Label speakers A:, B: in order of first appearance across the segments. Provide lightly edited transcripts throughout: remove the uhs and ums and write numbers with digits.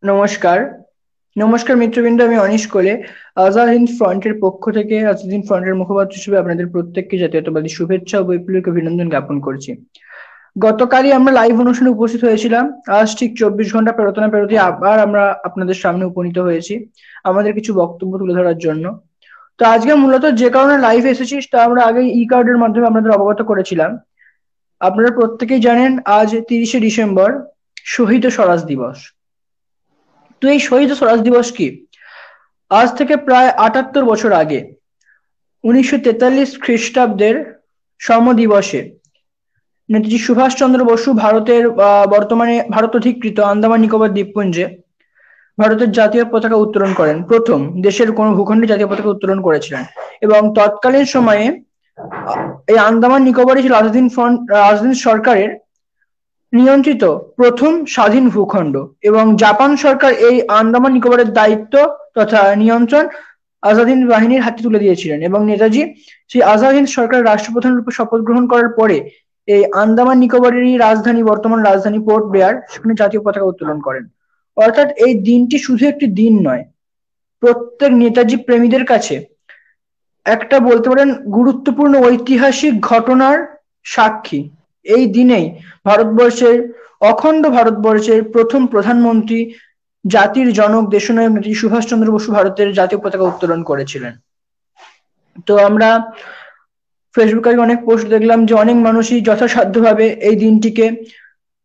A: নমস্কার। নমস্কার মিত্রবৃন্দ, আমি অনিশ কোলে আজাদ হিন্দ ফ্রন্টের পক্ষ থেকে আজাদ হিন্দ ফ্রন্টের মুখপাত্র হিসেবে আপনাদের প্রত্যেককে জাতীয়তাবাদী শুভেচ্ছা ও বৈপ্লবিক অভিনন্দন জ্ঞাপন করছি। গতকালই আমরা লাইভ অনুষ্ঠানে উপস্থিত হয়েছিলাম। আজ ঠিক 24 ঘন্টা পেরোতে না পেরোতে আবার আমরা আপনাদের সামনে উপনীত হয়েছি আমাদের কিছু বক্তব্য তুলে ধরার জন্য। তো আজকে মূলত যে কারণে লাইভ এসেছি তা আমরা আগে ই কার্ডের মাধ্যমে আপনাদের অবগত করেছিলাম। আপনারা প্রত্যেকেই জানেন আজ 30শে ডিসেম্বর শহীদ ও স্বরাজ দিবস। তো এই শহীদ ও স্বরাজ দিবস কি? আজ থেকে প্রায় 78 বছর আগে 1943 খ্রিস্টাব্দের সমদিবসে নেতাজি সুভাষচন্দ্র বসু ভারতের বর্তমানে ভারত অধিকৃত আন্দামান নিকোবর দ্বীপপুঞ্জে ভারতের জাতীয় পতাকা উত্তোলন করেন। প্রথম দেশের কোন ভূখণ্ডে জাতীয় পতাকা উত্তোলন করেছিলেন। এবং তৎকালীন সময়ে এই আন্দামান নিকোবরই ছিল আজাদ সরকারের নিয়ন্ত্রিত প্রথম স্বাধীন ভূখণ্ড। এবং জাপান সরকার এই আন্দামান নিকোবরের দায়িত্ব তথা নিয়ন্ত্রণ আজাদ হিন্দ বাহিনীর হাতে তুলে দিয়েছিলেন। এবং নেতাজি সেই আজাদ হিন্দ সরকারের রাষ্ট্রপ্রধান রূপে শপথ গ্রহণ করার পরে এই আন্দামান নিকোবরেরই রাজধানী, বর্তমান রাজধানী পোর্ট ব্লেয়ার, সেখানে জাতীয় পতাকা উত্তোলন করেন। অর্থাৎ এই দিনটি শুধু একটি দিন নয়, প্রত্যেক নেতাজি প্রেমীদের কাছে একটা বলতে পারেন গুরুত্বপূর্ণ ঐতিহাসিক ঘটনার সাক্ষী। এই দিনেই ভারতবর্ষের অখণ্ড ভারতবর্ষের প্রথম প্রধানমন্ত্রী, জাতির জনক, দেশনায়ক নেতাজি সুভাষচন্দ্র বসু ভারতের জাতীয় পতাকা উত্তোলন করেছিলেন। তো আমরা ফেসবুকে অনেক পোস্ট দেখলাম যে অনেক মানুষই যথাসাধ্যভাবে এই দিনটিকে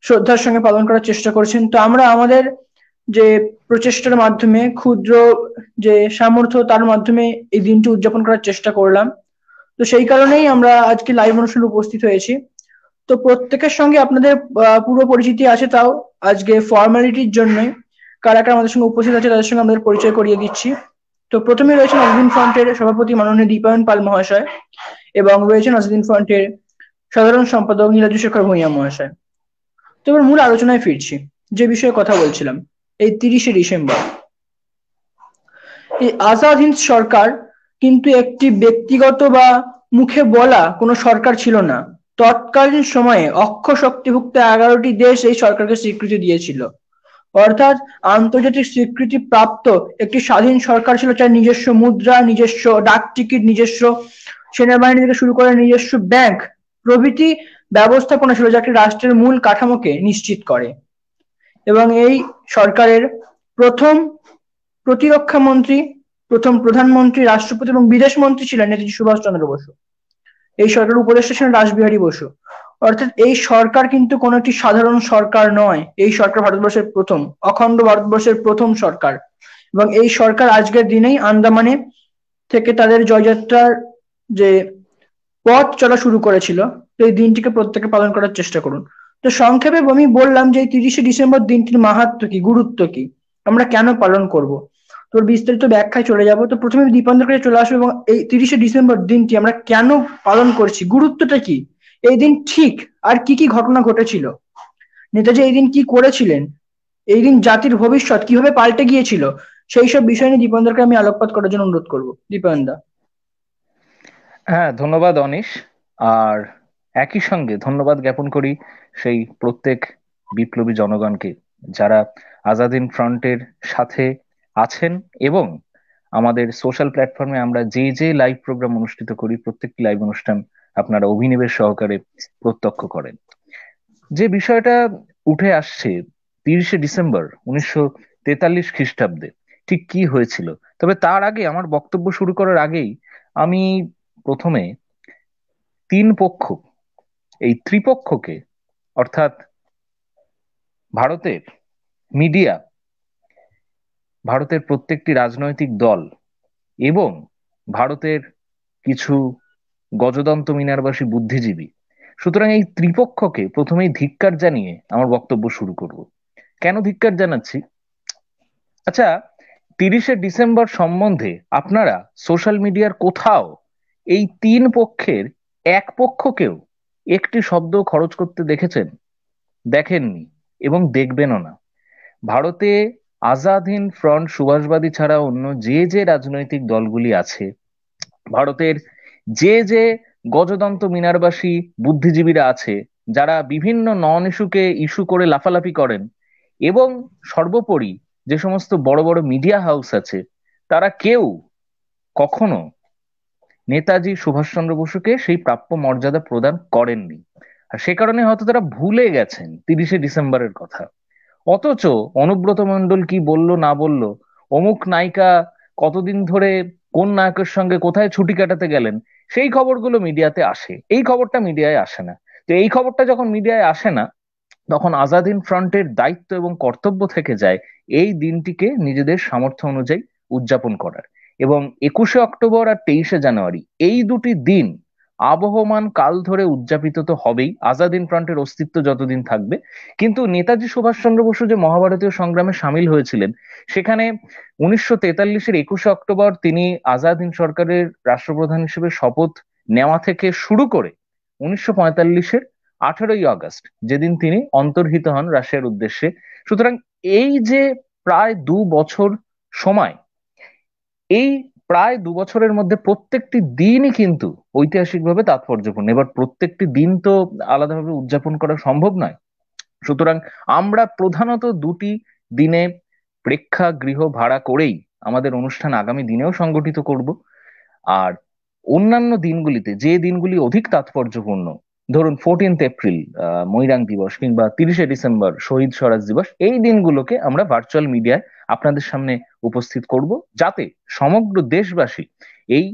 A: শ্রদ্ধার সঙ্গে পালন করার চেষ্টা করছেন। তো আমরা আমাদের যে প্রচেষ্টার মাধ্যমে, ক্ষুদ্র যে সামর্থ্য তার মাধ্যমে এই দিনটি উদযাপন করার চেষ্টা করলাম। তো সেই কারণেই আমরা আজকে লাইভ অনুষ্ঠানে উপস্থিত হয়েছি। তো প্রত্যেকের সঙ্গে আপনাদের পুরো পরিচিতি আছে, তাও আজকে ফর্মালিটির জন্য কারা কারা আমাদের সঙ্গে উপস্থিত আছে তাদের সঙ্গে আমাদের পরিচয় করিয়ে দিচ্ছি। তো প্রথমে রয়েছেন আজাদ ফ্রন্টের সভাপতি মাননীয় দীপায়ন পাল মহাশয়, এবং রয়েছেন আজাদ ফ্রন্টের সাধারণ সম্পাদক নীলাদ্রি শেখর ভূঁইয়া মহাশয়। তো এবার মূল আলোচনায় ফিরছি, যে বিষয়ে কথা বলছিলাম। এই 30শে ডিসেম্বর এই আজাদ হিন্দ সরকার কিন্তু একটি ব্যক্তিগত বা মুখে বলা কোনো সরকার ছিল না। তৎকালীন সময়ে অক্ষ শক্তিভুক্ত 11টি দেশ এই সরকারকে স্বীকৃতি দিয়েছিল। অর্থাৎ আন্তর্জাতিক স্বীকৃতি প্রাপ্ত একটি স্বাধীন সরকার ছিল, যার নিজস্ব মুদ্রা, নিজস্ব ডাক টিকিট, নিজস্ব সেনাবাহিনী থেকে শুরু করে নিজস্ব ব্যাংক প্রভৃতি ব্যবস্থাপনা ছিল, যা একটি রাষ্ট্রের মূল কাঠামোকে নিশ্চিত করে। এবং এই সরকারের প্রথম প্রতিরক্ষা মন্ত্রী, প্রথম প্রধানমন্ত্রী, রাষ্ট্রপতি এবং বিদেশ মন্ত্রী ছিলেন নেতাজি সুভাষচন্দ্র বসু। এই সরকারের উপদেষ্টা ছিলেন রাসবিহারী বসু। অর্থাৎ এই সরকার কিন্তু কোনো একটি সাধারণ সরকার নয়, এই সরকার ভারতবর্ষের প্রথম, অখণ্ড ভারতবর্ষের প্রথম সরকার। এবং এই সরকার আজকের দিনেই আন্দামানে থেকে তাদের জয়যাত্রার যে পথ চলা শুরু করেছিল, তো এই দিনটিকে প্রত্যেকে পালন করার চেষ্টা করুন। তো সংক্ষেপে আমি বললাম যে এই 30শে ডিসেম্বর দিনটির মাহাত্ম্য কি, গুরুত্ব কি, আমরা কেন পালন করব, তোর বিস্তারিত ব্যাখ্যায় চলে যাব। তো প্রথমে দীপান্তর কাছে চলে আসবো, এবং এই 30শে ডিসেম্বর দিনটি আমরা কেন পালন করছি, গুরুত্বটা কি, এই দিন ঠিক আর কি কি ঘটনা ঘটেছিল, নেতাজি এই দিন কি করেছিলেন, এই দিন জাতির ভবিষ্যৎ কিভাবে পাল্টে গিয়েছিল, সেই সব বিষয় নিয়ে দীপান্তরকে আমি আলোকপাত করার জন্য অনুরোধ করবো। দীপায়নদা।
B: হ্যাঁ, ধন্যবাদ অনিশ। আর একই সঙ্গে ধন্যবাদ জ্ঞাপন করি সেই প্রত্যেক বিপ্লবী জনগণকে যারা আজাদ হিন্দ ফ্রন্টের সাথে আছেন, এবং আমাদের সোশ্যাল প্ল্যাটফর্মে আমরা যে যে লাইভ প্রোগ্রাম অনুষ্ঠিত করি প্রত্যেকটি লাইভ অনুষ্ঠান আপনারা অভিনিবেশ সহকারে প্রত্যক্ষ করেন। যে বিষয়টা উঠে আসছে, 30শে ডিসেম্বর 1943 খ্রিস্টাব্দে ঠিক কি হয়েছিল, তবে তার আগে আমার বক্তব্য শুরু করার আগেই আমি প্রথমে তিন পক্ষ, এই ত্রিপক্ষকে, অর্থাৎ ভারতের মিডিয়া, ভারতের প্রত্যেকটি রাজনৈতিক দল এবং ভারতের কিছু গজদন্ত মিনারবাসী বুদ্ধিজীবী, সুতরাং এই ত্রিপক্ষকে প্রথমেই ধিক্কার জানিয়ে আমার বক্তব্য শুরু করব। কেন ধিক্কার জানাচ্ছি? আচ্ছা, 30শে ডিসেম্বর সম্বন্ধে আপনারা সোশ্যাল মিডিয়ার কোথাও এই তিন পক্ষের এক পক্ষকেও একটি শব্দ খরচ করতে দেখেছেন? দেখেননি এবং দেখবেনও না। ভারতে আজাদ হিন্দ ফ্রন্ট সুভাষবাদী ছাড়া অন্য যে যে রাজনৈতিক দলগুলি আছে, ভারতের যে যে গজদন্ত মিনারবাসী বুদ্ধিজীবীরা আছে, যারা বিভিন্ন নন ইস্যুকে ইস্যু করে লাফালাফি করেন, এবং সর্বোপরি যে সমস্ত বড় বড় মিডিয়া হাউস আছে, তারা কেউ কখনো নেতাজি সুভাষচন্দ্র বসুকে সেই প্রাপ্য মর্যাদা প্রদান করেননি। আর সে কারণে হয়তো তারা ভুলে গেছেন 30শে ডিসেম্বরের কথা। অথচ অনুব্রত মণ্ডল কি বলল না বলল, অমুক নায়িকা কতদিন ধরে কোন নায়কের সঙ্গে কোথায় ছুটি কাটাতে গেলেন, সেই খবরগুলো মিডিয়াতে আসে, এই খবরটা মিডিয়ায় আসে না। তো এই খবরটা যখন মিডিয়ায় আসে না, তখন আজাদ হিন্দ ফ্রন্টের দায়িত্ব এবং কর্তব্য থেকে যায় এই দিনটিকে নিজেদের সামর্থ্য অনুযায়ী উদযাপন করার। এবং 21শে অক্টোবর আর 23শে জানুয়ারি, এই দুটি দিন আবহমান কাল ধরে উদযাপিত তো হবেই, আজাদ হিন্দ ফ্রন্টের অস্তিত্ব যতদিন থাকবে। কিন্তু নেতাজি সুভাষচন্দ্র বসু যে মহাভারতীয় সংগ্রামে সামিল হয়েছিলেন, সেখানে 1943-এর 21শে অক্টোবর তিনি আজাদ হিন্দ সরকারের রাষ্ট্রপ্রধান হিসেবে শপথ নেওয়া থেকে শুরু করে 1945-এর 18ই আগস্ট, যেদিন তিনি অন্তর্হিত হন রাশিয়ার উদ্দেশ্যে। সুতরাং এই যে প্রায় 2 বছর সময়, এই প্রায় 2 বছরের মধ্যে প্রত্যেকটি দিনই কিন্তু ঐতিহাসিকভাবে তাৎপর্যপূর্ণ। এবার প্রত্যেকটি দিন তো আলাদাভাবে উদযাপন করা সম্ভব নয়। সুতরাং আমরা প্রধানত দুটি দিনে প্রেক্ষাগৃহ ভাড়া করেই আমাদের অনুষ্ঠান আগামী দিনেও সংগঠিত করব। আর অন্যান্য দিনগুলিতে, যে দিনগুলি অধিক তাৎপর্যপূর্ণ, ধরুন 14th এপ্রিল মৈরাং দিবস, কিংবা 30শে ডিসেম্বর শহীদ স্বরাজ দিবস, এই দিনগুলোকে আমরা ভার্চুয়াল মিডিয়ায় আপনাদের সামনে উপস্থিত করব, যাতে সমগ্র দেশবাসী এই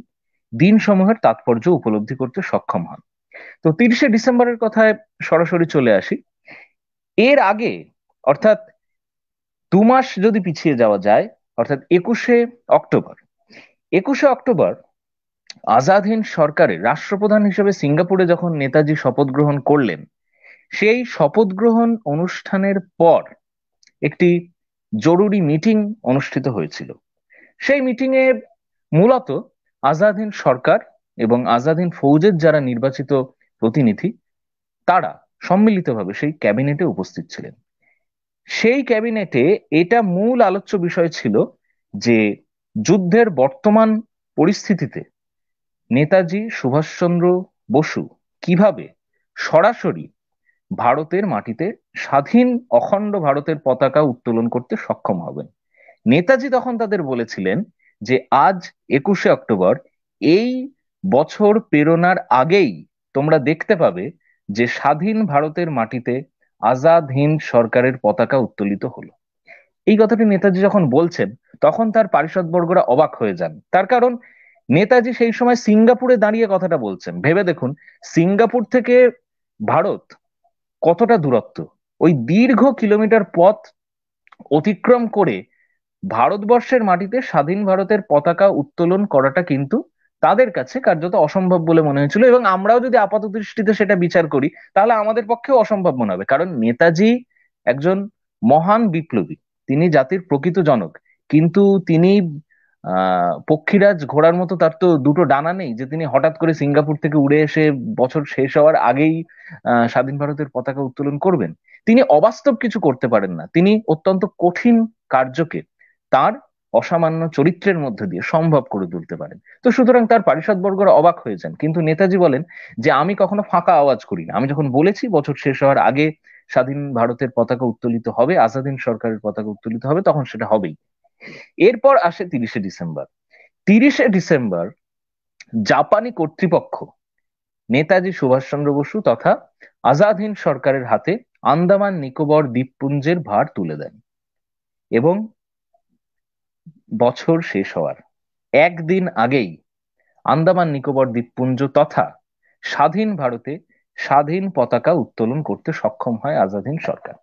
B: দিনসমূহের তাৎপর্য উপলব্ধি করতে সক্ষম হন। তো 30শে ডিসেম্বরের কথায় সরাসরি চলে আসি। এর আগে, অর্থাৎ 2 মাস যদি পিছিয়ে যাওয়া যায়, অর্থাৎ 21শে অক্টোবর, 21শে অক্টোবর আজাদ হিন্দ সরকারের রাষ্ট্রপ্রধান হিসেবে সিঙ্গাপুরে যখন নেতাজি শপথ গ্রহণ করলেন, সেই শপথ গ্রহণ অনুষ্ঠানের পর একটি জরুরি মিটিং অনুষ্ঠিত হয়েছিল। সেই মিটিং এ মূলত আজাদ হিন্দ সরকার এবং আজাদ হিন্দ ফৌজের যারা নির্বাচিত প্রতিনিধি, তারা সম্মিলিতভাবে সেই ক্যাবিনেটে উপস্থিত ছিলেন। সেই ক্যাবিনেটে এটা মূল আলোচ্য বিষয় ছিল যে যুদ্ধের বর্তমান পরিস্থিতিতে নেতাজি সুভাষচন্দ্র বসু কিভাবে সরাসরি ভারতের মাটিতে স্বাধীন অখণ্ড ভারতের পতাকা উত্তোলন করতে সক্ষম হবেন। নেতাজি তখন তাদের বলেছিলেন যে আজ 21শে অক্টোবর, এই বছর পেরোনার আগেই তোমরা দেখতে পাবে যে স্বাধীন ভারতের মাটিতে আজাদ হিন্দ সরকারের পতাকা উত্তোলিত হলো। এই কথাটি নেতাজি যখন বলছেন, তখন তার পারিষদবর্গরা অবাক হয়ে যান। তার কারণ, নেতাজি সেই সময় সিঙ্গাপুরে দাঁড়িয়ে কথাটা বলছেন। ভেবে দেখুন, সিঙ্গাপুর থেকে ভারত কতটা দূরত্ব! ওই দীর্ঘ কিলোমিটার পথ অতিক্রম করে ভারতবর্ষের মাটিতে স্বাধীন ভারতের পতাকা উত্তোলন করাটা কিন্তু তাদের কাছে কার্যত অসম্ভব বলে মনে হয়েছিল। এবং আমরাও যদি আপাত দৃষ্টিতে সেটা বিচার করি, তাহলে আমাদের পক্ষেও অসম্ভব মনে হবে। কারণ নেতাজি একজন মহান বিপ্লবী, তিনি জাতির প্রকৃত জনক। কিন্তু তিনি পক্ষীরাজ ঘোড়ার মতো, তার তো দুটো ডানা নেই যে তিনি হঠাৎ করে সিঙ্গাপুর থেকে উড়ে এসে বছর শেষ হওয়ার আগেই স্বাধীন ভারতের পতাকা উত্তোলন করবেন। তিনি অবাস্তব কিছু করতে পারেন না। তিনি অত্যন্ত কঠিন কার্যকে তার অসামান্য চরিত্রের মধ্যে দিয়ে সম্ভব করে তুলতে পারেন। তো সুতরাং তার পারিষদবর্গরা অবাক হয়ে যান। কিন্তু নেতাজি বলেন যে আমি কখনো ফাঁকা আওয়াজ করি না, আমি যখন বলেছি বছর শেষ হওয়ার আগে স্বাধীন ভারতের পতাকা উত্তোলিত হবে, আজাদিন সরকারের পতাকা উত্তোলিত হবে, তখন সেটা হবেই। এরপর আসে 30শে ডিসেম্বর। 30শে ডিসেম্বর জাপানি কর্তৃপক্ষ নেতাজি সুভাষচন্দ্র বসু তথা আজাদ হিন্দ সরকারের হাতে আন্দামান নিকোবর দ্বীপপুঞ্জের ভার তুলে দেন। এবং বছর শেষ হওয়ার একদিন আগেই আন্দামান নিকোবর দ্বীপপুঞ্জ তথা স্বাধীন ভারতে স্বাধীন পতাকা উত্তোলন করতে সক্ষম হয় আজাদ হিন্দ সরকার।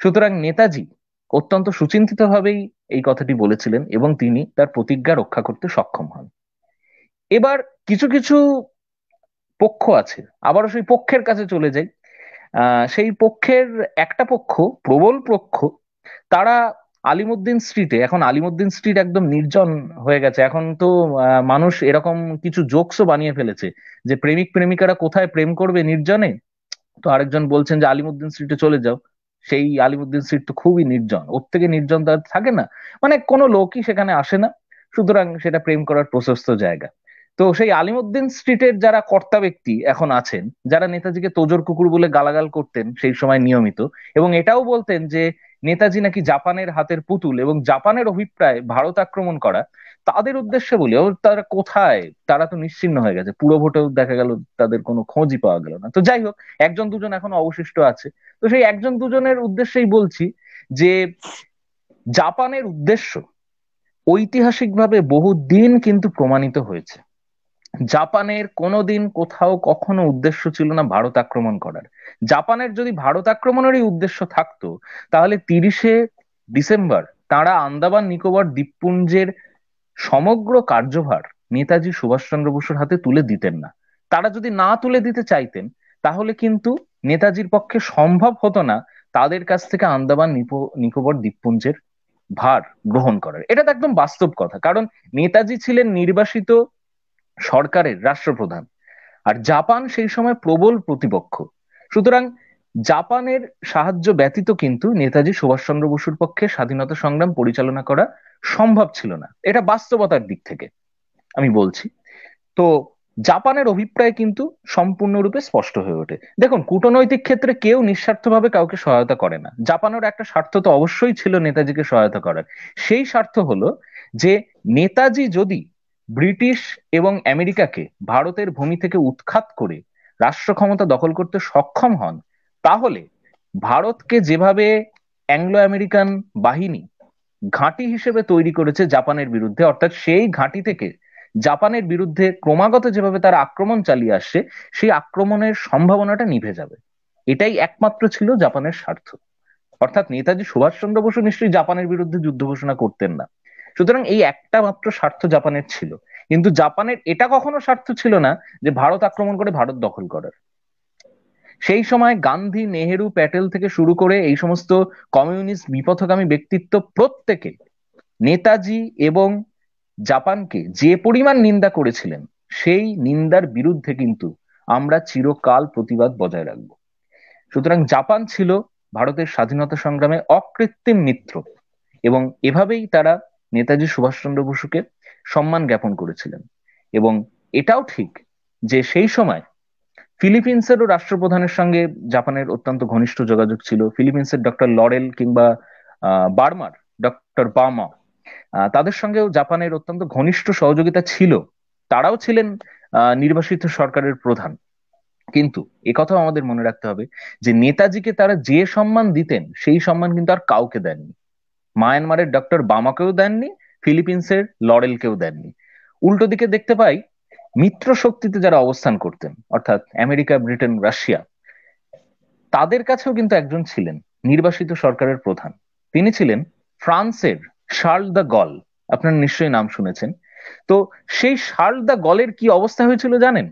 B: সুতরাং নেতাজি অত্যন্ত সুচিন্তিতভাবেই এই কথাটি বলেছিলেন এবং তিনি তার প্রতিজ্ঞা রক্ষা করতে সক্ষম হন। এবার কিছু কিছু পক্ষ আছে, আবারও সেই পক্ষের কাছে চলে যাই। সেই পক্ষের একটা পক্ষ, প্রবল পক্ষ, তারা আলিমুদ্দিন স্ট্রিটে, এখন আলিমুদ্দিন স্ট্রিট একদম নির্জন হয়ে গেছে। এখন তো মানুষ এরকম কিছু জোকসও বানিয়ে ফেলেছে যে প্রেমিক প্রেমিকারা কোথায় প্রেম করবে নির্জনে, তো আরেকজন বলছেন যে আলিমুদ্দিন স্ট্রিটে চলে যাও। সেই আলিমুদ্দিন স্ট্রিট তো খুবই নির্জন, ওর থেকে নির্জন তার থাকে না, মানে কোনো লোকই সেখানে আসে না। সুতরাং সেটা প্রেম করার প্রশস্ত জায়গা। তো সেই আলিমুদ্দিন স্ট্রিটের যারা কর্তা ব্যক্তি এখন আছেন, যারা নেতাজিকে তোজর কুকুর বলে গালাগাল করতেন সেই সময় নিয়মিত, এবং এটাও বলতেন যে নেতাজি নাকি জাপানের হাতের পুতুল, এবং জাপানের অভিপ্রায় ভারত আক্রমণ করা তাদের উদ্দেশ্যে বলি। ও তারা কোথায়? তারা তো নিশ্চিহ্ন হয়ে গেছে, পুরো ভোটেও দেখা গেল তাদের কোনো খোঁজই পাওয়া গেল না। তো যাই হোক, একজন দুজন এখন অবশিষ্ট আছে। তো সেই একজন দুজনের উদ্দেশ্যেই বলছি যে জাপানের উদ্দেশ্য ঐতিহাসিকভাবে বহুদিন কিন্তু প্রমাণিত হয়েছে। জাপানের কোনোদিন কোথাও কখনো উদ্দেশ্য ছিল না ভারত আক্রমণ করার। জাপানের যদি ভারত আক্রমণেরই উদ্দেশ্য থাকতো, তাহলে 30শে ডিসেম্বর তারা আন্দামান নিকোবর দ্বীপপুঞ্জের সমগ্র কার্যভার নেতাজি সুভাষচন্দ্র বসুর হাতে তুলে দিতেন না। তারা যদি না তুলে দিতে চাইতেন, তাহলে কিন্তু নেতাজির পক্ষে সম্ভব হতো না তাদের কাছ থেকে আন্দামান নিকোবর দ্বীপপুঞ্জের ভার গ্রহণ করার। এটা তো একদম বাস্তব কথা, কারণ নেতাজি ছিলেন নির্বাসিত সরকারের রাষ্ট্রপ্রধান, আর জাপান সেই সময় প্রবল প্রতিপক্ষ। সুতরাং জাপানের সাহায্য ব্যতীত কিন্তু নেতাজি সুভাষচন্দ্র বসুর পক্ষে স্বাধীনতা সংগ্রাম পরিচালনা করা সম্ভব ছিল না। এটা বাস্তবতার দিক থেকে আমি বলছি। তো জাপানের অভিপ্রায় কিন্তু সম্পূর্ণরূপে স্পষ্ট হয়ে ওঠে। দেখুন, কূটনৈতিক ক্ষেত্রে কেউ নিঃস্বার্থভাবে কাউকে সহায়তা করে না। জাপানের একটা স্বার্থ তো অবশ্যই ছিল নেতাজিকে সহায়তা করার। সেই স্বার্থ হলো যে নেতাজি যদি ব্রিটিশ এবং আমেরিকাকে ভারতের ভূমি থেকে উৎখাত করে রাষ্ট্র ক্ষমতা দখল করতে সক্ষম হন, তাহলে ভারতকে যেভাবে অ্যাংলো আমেরিকান বাহিনী ঘাঁটি হিসেবে তৈরি করেছে জাপানের বিরুদ্ধে, অর্থাৎ সেই ঘাঁটি থেকে জাপানের বিরুদ্ধে ক্রমাগত যেভাবে তারা আক্রমণ চালিয়ে আসছে, সেই আক্রমণের সম্ভাবনাটা নিভে যাবে। এটাই একমাত্র ছিল জাপানের স্বার্থ। অর্থাৎ নেতাজি সুভাষচন্দ্র বসু নিশ্চয়ই জাপানের বিরুদ্ধে যুদ্ধ ঘোষণা করতেন না। সুতরাং এই একটা মাত্র স্বার্থ জাপানের ছিল। কিন্তু জাপানের এটা কখনো স্বার্থ ছিল না যে ভারত আক্রমণ করে ভারত দখল করার। সেই সময় গান্ধী, নেহেরু, প্যাটেল থেকে শুরু করে এই সমস্ত কমিউনিস্ট বিপথগামী ব্যক্তিত্ব প্রত্যেকে নেতাজি এবং জাপানকে যে পরিমাণ নিন্দা করেছিলেন, সেই নিন্দার বিরুদ্ধে কিন্তু আমরা চিরকাল প্রতিবাদ বজায় রাখবো। সুতরাং জাপান ছিল ভারতের স্বাধীনতা সংগ্রামে অকৃত্রিম মিত্র, এবং এভাবেই তারা নেতাজি সুভাষচন্দ্র বসুকে সম্মান জ্ঞাপন করেছিলেন। এবং এটাও ঠিক যে সেই সময় ফিলিপিন্সেরও রাষ্ট্রপ্রধানের সঙ্গে জাপানের অত্যন্ত ঘনিষ্ঠ যোগাযোগ ছিল। ফিলিপিন্সের ডক্টর লরেল কিংবা বার্মার ডক্টর বামা, তাদের সঙ্গেও জাপানের অত্যন্ত ঘনিষ্ঠ সহযোগিতা ছিল। তারাও ছিলেন নির্বাসিত সরকারের প্রধান। কিন্তু একথাও আমাদের মনে রাখতে হবে যে নেতাজিকে তারা যে সম্মান দিতেন, সেই সম্মান কিন্তু আর কাউকে দেননি। মায়ানমারের ডক্টর বামাকেও দেননি, ফিলিপিন্সের লরেলকেও দেননি। উল্টো দিকে দেখতে পাই মিত্র শক্তিতে যারা অবস্থান করতেন, অর্থাৎ আমেরিকা, ব্রিটেন, রাশিয়া, তাদের কাছেও কিন্তু একজন ছিলেন নির্বাসিত সরকারের প্রধান। তিনি ছিলেন ফ্রান্সের শার্ল দ্য গল। আপনারা নিশ্চয়ই নাম শুনেছেন। তো সেই শার্ল দ্য গলের কি অবস্থা হয়েছিল জানেন?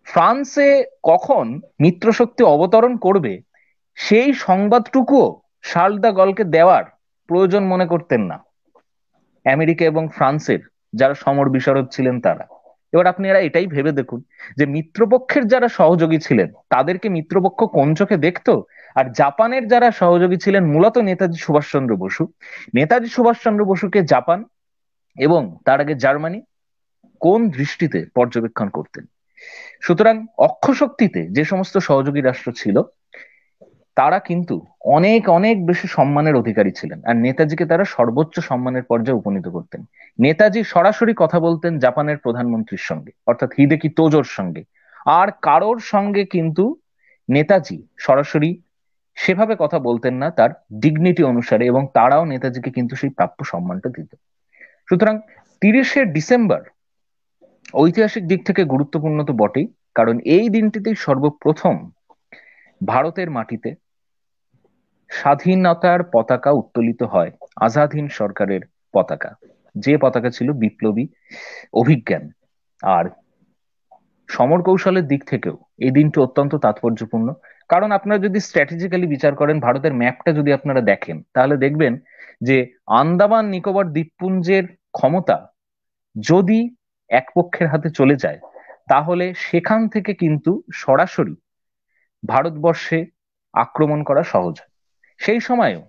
B: ফ্রান্সে কখন মিত্রশক্তি অবতরণ করবে, সেই সংবাদটুকুও শার্ল দ্য গলকে দেওয়ার প্রয়োজন মনে করতেন না আমেরিকা এবং ফ্রান্সের যারা সমর বিশারদ ছিলেন তারা। এবার আপনারা এটাই ভেবে দেখুন যে মিত্রপক্ষের যারা সহযোগী ছিলেন, তাদেরকে মিত্রপক্ষ কোন চোখে দেখতো? আর জাপানের যারা সহযোগী ছিলেন, মূলত নেতাজি সুভাষচন্দ্র বসু, নেতাজি সুভাষচন্দ্র বসুকে জাপান এবং তার আগে জার্মানি কোন দৃষ্টিতে পর্যবেক্ষণ করতেন? সুতরাং অক্ষশক্তিতে যে সমস্ত সহযোগী রাষ্ট্র ছিল, তারা কিন্তু অনেক অনেক বেশি সম্মানের অধিকারী ছিলেন, আর নেতাজিকে তারা সর্বোচ্চ সম্মানের পর্যায়ে উপনীত করতেন। নেতাজি সরাসরি কথা বলতেন জাপানের প্রধানমন্ত্রীর সঙ্গে, অর্থাৎ হিদেকি তোজোর সঙ্গে। আর কারোর সঙ্গে কিন্তু নেতাজি সরাসরি সেভাবে কথা বলতেন না তার ডিগনিটি অনুসারে, এবং তারাও নেতাজিকে কিন্তু সেই প্রাপ্য সম্মানটা দিত। সুতরাং 30শে ডিসেম্বর ঐতিহাসিক দিক থেকে গুরুত্বপূর্ণ তো বটেই, কারণ এই দিনটিতেই সর্বপ্রথম ভারতের মাটিতে স্বাধীনতার পতাকা উত্তোলিত হয়, আজাদ হিন্দ সরকারের পতাকা, যে পতাকা ছিল বিপ্লবী অভিজ্ঞান। আর সমর কৌশলের দিক থেকেও এই দিনটি অত্যন্ত তাৎপর্যপূর্ণ। কারণ আপনারা যদি স্ট্র্যাটেজিক্যালি বিচার করেন, ভারতের ম্যাপটা যদি আপনারা দেখেন, তাহলে দেখবেন যে আন্দামান নিকোবর দ্বীপপুঞ্জের ক্ষমতা যদি এক পক্ষের হাতে চলে যায়, তাহলে সেখান থেকে কিন্তু সরাসরি ভারতবর্ষে আক্রমণ করা সহজ হয়। সেই সময়েও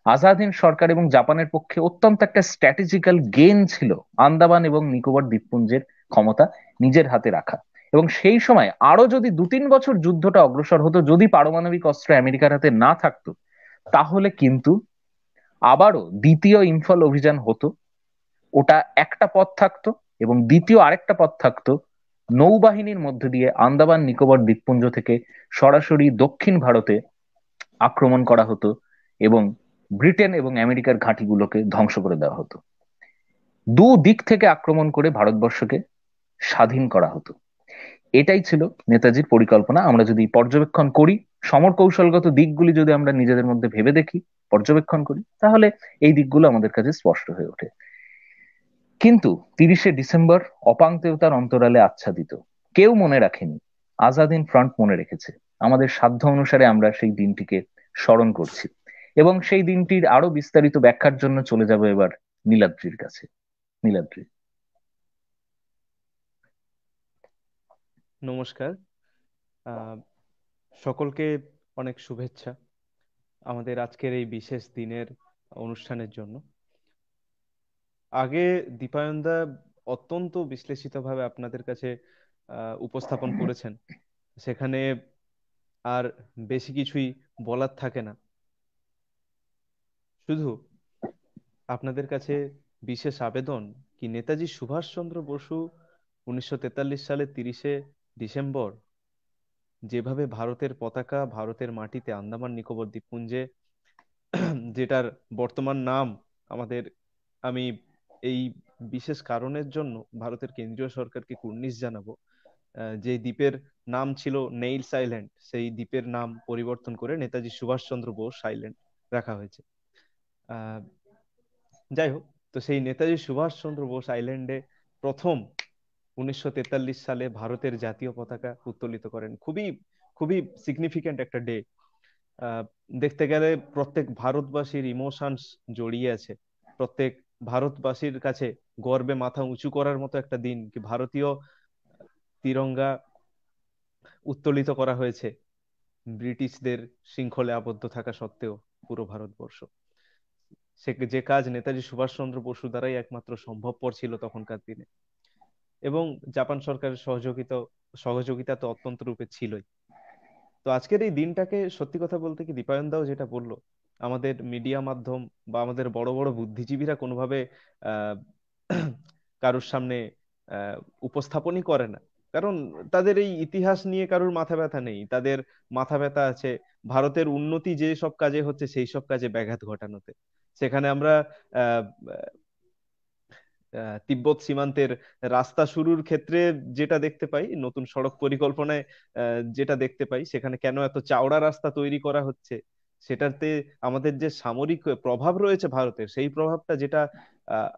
B: আজাদ হিন্দ সরকার এবং জাপানের পক্ষে অত্যন্ত একটা স্ট্র্যাটেজিক্যাল গেম ছিল আন্দামান এবং নিকোবর দ্বীপপুঞ্জের ক্ষমতা নিজের হাতে রাখা। এবং সেই সময় আরো যদি 2-3 বছর যুদ্ধটা অগ্রসর হতো, যদি পারমাণবিক অস্ত্র আমেরিকার হাতে না থাকতো, তাহলে কিন্তু আবারও দ্বিতীয় ইম্ফল অভিযান হতো। ওটা একটা পথ থাকতো, এবং দ্বিতীয় আরেকটা পথ থাকতো নৌবাহিনীর মধ্যে দিয়ে আন্দামান নিকোবর দ্বীপপুঞ্জ থেকে সরাসরি দক্ষিণ ভারতে আক্রমণ করা হতো, এবং ব্রিটেন এবং আমেরিকার ঘাঁটিগুলোকে ধ্বংস করে দেওয়া হতো। দিক থেকে আক্রমণ করে ভারতবর্ষকে স্বাধীন করা হতো। এটাই ছিল নেতাজির পরিকল্পনা। আমরা যদি পর্যবেক্ষণ করি, সমর কৌশলগত দিকগুলি যদি আমরা নিজেদের মধ্যে ভেবে দেখি, পর্যবেক্ষণ করি, তাহলে এই দিকগুলো আমাদের কাছে স্পষ্ট হয়ে ওঠে। কিন্তু 30শে ডিসেম্বর অপাংক্তেয়তার অন্তরালে আচ্ছাদিত। কেউ মনে রাখেনি, আজাদ হিন্দ ফ্রন্ট মনে রেখেছে। আমাদের সাধ্য অনুসারে আমরা সেই দিনটিকে স্মরণ করছি, এবং সেই দিনটির আরো বিস্তারিত ব্যাখ্যার জন্য চলে যাব এবার নীলাদ্রির কাছে। নীলাদ্রি।
C: নমস্কার। আহ, সকলকে অনেক শুভেচ্ছা আমাদের আজকের এই বিশেষ দিনের অনুষ্ঠানের জন্য। আগে দীপায়নদা অত্যন্ত বিশ্লেষিতভাবে আপনাদের কাছে উপস্থাপন করেছেন, সেখানে আর বেশি কিছুই বলার থাকে না। শুধু আপনাদের কাছে বিশেষ আবেদন, কি নেতাজি সুভাষচন্দ্র বসু 1943 সালে 30শে ডিসেম্বর যেভাবে ভারতের পতাকা ভারতের মাটিতে আন্দামান নিকোবর দ্বীপপুঞ্জে, যেটার বর্তমান নাম আমাদের, আমি এই বিশেষ কারণের জন্য ভারতের কেন্দ্রীয় সরকারকে কুর্নিশ জানাবো, যে দ্বীপের নাম ছিল নেইলস আইল্যান্ড, সেই দ্বীপের নাম পরিবর্তন করে নেতাজি সুভাষচন্দ্র বোস আইল্যান্ড রাখা হয়েছে। আহ যাই হোক, তো সেই নেতাজি সুভাষচন্দ্র বোস আইল্যান্ডে প্রথম 1943 সালে ভারতের জাতীয় পতাকা উত্তোলিত করেন। খুবই খুবই সিগনিফিক্যান্ট একটা ডে। আহ, দেখতে গেলে প্রত্যেক ভারতবাসীর ইমোশনস জড়িয়ে আছে। প্রত্যেক ভারতবাসীর কাছে গর্বে মাথা উঁচু করার মতো একটা দিন, কি ভারতীয় তিরঙ্গা উত্তোলিত করা হয়েছে ব্রিটিশদের শৃঙ্খলে আবদ্ধ থাকা সত্ত্বেও পুরো ভারতবর্ষ। সে যে কাজ নেতাজি সুভাষচন্দ্র বসু দ্বারাই একমাত্র সম্ভবপর ছিল তখনকার দিনে, এবং জাপান সরকারের সহযোগিতা তো অত্যন্ত রূপে ছিলই। তো আজকের এই দিনটাকে সত্যি কথা বলতে কি দীপায়ন দাও যেটা বললো, আমাদের মিডিয়া মাধ্যম বা আমাদের বড় বড় বুদ্ধিজীবীরা কোনোভাবে আহ কারোর সামনে আহ উপস্থাপনই করে না। কারণ তাদের এই ইতিহাস নিয়ে কারোর মাথা ব্যথা নেই। তাদের মাথা ব্যথা আছে ভারতের উন্নতি যে সব কাজে হচ্ছে সেই সব কাজে ব্যাঘাত ঘটানোতে। সেখানে আমরা আহ তিব্বত সীমান্তের রাস্তা শুরুর ক্ষেত্রে যেটা দেখতে পাই, নতুন সড়ক পরিকল্পনায় যেটা দেখতে পাই, সেখানে কেন এত চওড়া রাস্তা তৈরি করা হচ্ছে, সেটাতে আমাদের যে সামরিক প্রভাব রয়েছে ভারতের, সেই প্রভাবটা যেটা আহ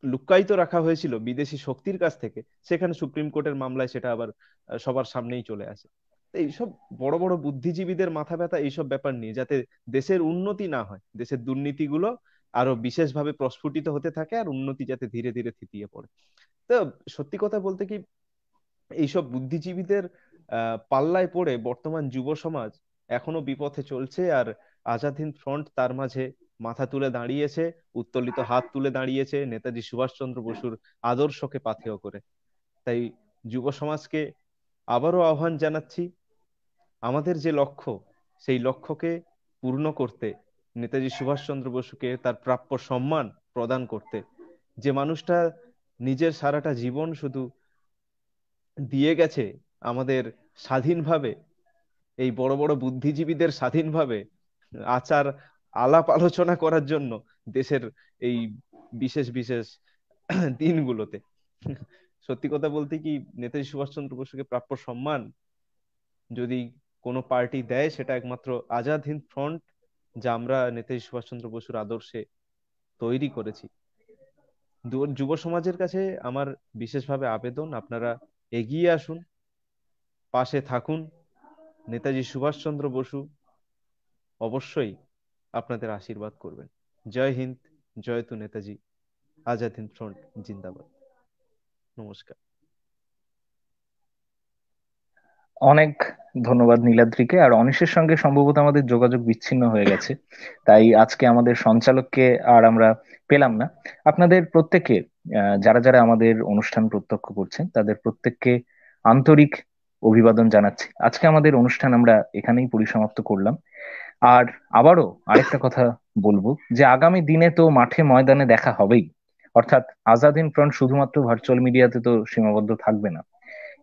C: লুক্কায়িত রাখা হয়েছিল বিদেশি শক্তির কাছ থেকে, সেখানে সুপ্রিম কোর্টের মামলায় সেটা আবার সবার সামনেই চলে আসে। তো এইসব বড় বড় বুদ্ধিজীবীদের মাথা ব্যথা এইসব ব্যাপার নিয়ে, যাতে দেশের উন্নতি না হয়, দেশের দুর্নীতিগুলো আরো বিশেষভাবে প্রস্ফুটিত হতে থাকে, আর উন্নতি যাতে ধীরে ধীরে থিতিয়ে পড়ে। তো সত্যি কথা বলতে কি, এইসব বুদ্ধিজীবীদের পাল্লায় পড়ে বর্তমান যুব সমাজ এখনো বিপথে চলছে। আর আজাদ হিন্দ ফ্রন্ট তার মাঝে মাথা তুলে দাঁড়িয়েছে, উত্তোলিত হাত তুলে দাঁড়িয়েছে নেতাজি সুভাষচন্দ্র বসুর আদর্শকে পাথেয় করে। তাই যুব সমাজকে আবারও আহ্বান জানাচ্ছি, আমাদের যে লক্ষ্য, সেই লক্ষ্যকে পূর্ণ করতে, নেতাজি সুভাষচন্দ্র বসুকে তার প্রাপ্য সম্মান প্রদান করতে, যে মানুষটা নিজের সারাটা জীবন শুধু দিয়ে গেছে আমাদের স্বাধীনভাবে, এই বড় বড় বুদ্ধিজীবীদের স্বাধীনভাবে আচার আলাপ আলোচনা করার জন্য দেশের এই বিশেষ বিশেষ দিনগুলোতে। সত্যি কথা বলতে কি, নেতাজি সুভাষচন্দ্র বসুকে প্রাপ্য সম্মান যদি কোনো পার্টি দেয়, সেটা একমাত্র আজাদ হিন্দ ফ্রন্ট, যা আমরা নেতাজি সুভাষচন্দ্র বসুর আদর্শে তৈরি করেছি। যুব সমাজের কাছে আমার বিশেষভাবে আবেদন, আপনারা এগিয়ে আসুন, পাশে থাকুন। নেতাজি সুভাষচন্দ্র বসু অবশ্যই আপনাদের আশীর্বাদ করবেন। জয় হিন্দ, জয় তু নেতাজি, আজাদ হিন্দ ফ্রন্ট জিন্দাবাদ। নমস্কার।
B: অনেক ধন্যবাদ নীলাদ্রিকে। আর অনিশের সঙ্গে সম্ভবত আমাদের যোগাযোগ বিচ্ছিন্ন হয়ে গেছে, তাই আজকে আমাদের সঞ্চালককে আর আমরা পেলাম না। আপনাদের প্রত্যেকে, যারা যারা আমাদের অনুষ্ঠান প্রত্যক্ষ করছেন, তাদের প্রত্যেককে আন্তরিক অভিবাদন জানাচ্ছি। আজকে আমাদের অনুষ্ঠান আমরা এখানেই পরিসমাপ্ত করলাম। আর আবারও আরেকটা কথা বলবো যে আগামী দিনে তো মাঠে ময়দানে দেখা হবেই, অর্থাৎ আজাদ হিন্দ ফ্রন্ট শুধুমাত্র ভার্চুয়াল মিডিয়াতে তো সীমাবদ্ধ থাকবে না,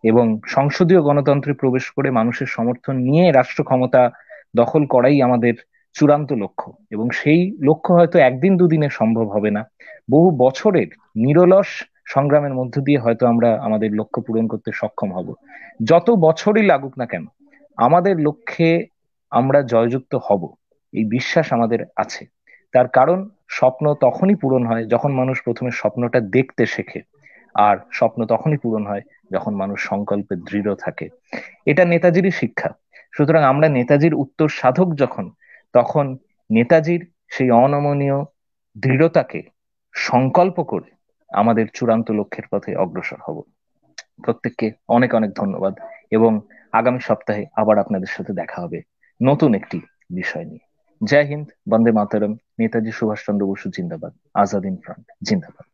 B: এবং সংসদীয় গণতন্ত্রে প্রবেশ করে মানুষের সমর্থন নিয়ে রাষ্ট্র ক্ষমতা দখল করাই আমাদের চূড়ান্ত লক্ষ্য। এবং সেই লক্ষ্য হয়তো একদিন দুদিনে সম্ভব হবে না, বহু বছরের নিরলস সংগ্রামের মধ্য দিয়ে হয়তো আমরা আমাদের লক্ষ্য পূরণ করতে সক্ষম হব। যত বছরই লাগুক না কেন, আমাদের লক্ষ্যে আমরা জয়যুক্ত হব, এই বিশ্বাস আমাদের আছে। তার কারণ স্বপ্ন তখনই পূরণ হয় যখন মানুষ প্রথমে স্বপ্নটা দেখতে শেখে, আর স্বপ্ন তখনই পূরণ হয় যখন মানুষ সংকল্পে দৃঢ় থাকে। এটা নেতাজিরই শিক্ষা। সুতরাং আমরা নেতাজির উত্তর সাধক যখন, তখন নেতাজির সেই অনমনীয় দৃঢ়তাকে সংকল্প করে আমাদের চূড়ান্ত লক্ষ্যের পথে অগ্রসর হব। প্রত্যেককে অনেক অনেক ধন্যবাদ, এবং আগামী সপ্তাহে আবার আপনাদের সাথে দেখা হবে নতুন একটি বিষয় নিয়ে। জয় হিন্দ, বন্দে মাতরম, নেতাজি সুভাষচন্দ্র বসু জিন্দাবাদ, আজাদ হিন্দ ফ্রন্ট জিন্দাবাদ।